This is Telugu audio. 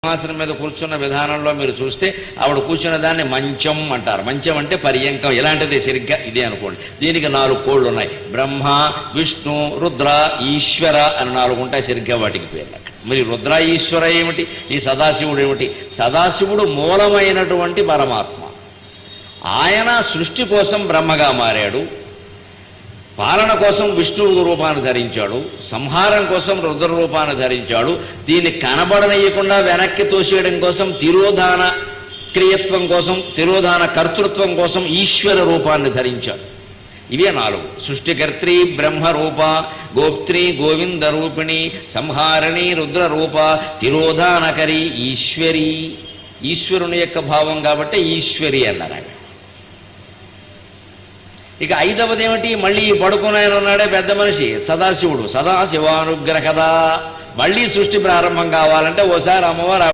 సింహాసనం మీద కూర్చున్న విధానంలో మీరు చూస్తే ఆవిడ కూర్చున్న దాన్ని మంచం అంటారు. మంచం అంటే పర్యంకం, ఇలాంటిది సరిగ్గా ఇదే అనుకోండి. దీనికి 4 కోళ్ళు ఉన్నాయి. బ్రహ్మ, విష్ణు, రుద్ర, ఈశ్వర అని 4 ఉంటాయి సరిగ్గా వాటికి పేర్లు. మరి రుద్ర, ఈశ్వర ఏమిటి? ఈ సదాశివుడు ఏమిటి? సదాశివుడు మూలమైనటువంటి పరమాత్మ. ఆయన సృష్టి కోసం బ్రహ్మగా మారాడు, పాలన కోసం విష్ణువు రూపాన్ని ధరించాడు, సంహారం కోసం రుద్ర రూపాన్ని ధరించాడు, దీన్ని కనబడనీయకుండా వెనక్కి తోసేయడం కోసం తిరోధాన క్రియత్వం కోసం, తిరోధాన కర్తృత్వం కోసం ఈశ్వర రూపాన్ని ధరించాడు. ఇవే 4: సృష్టికర్త్రి బ్రహ్మరూప, గోప్త్రి గోవింద రూపిణి, సంహారిణి రుద్రరూప, తిరోధానకరి ఈశ్వరి. ఈశ్వరుని యొక్క భావం కాబట్టి ఈశ్వరి అన్నారు. ఇక 5వది ఏమిటి? మళ్ళీ ఈ పడుకున్నాయని ఉన్నాడే పెద్ద మనిషి సదాశివుడు. సదాశివానుగ్రహదా. మళ్ళీ సృష్టి ప్రారంభం కావాలంటే ఓసారి అమ్మవారు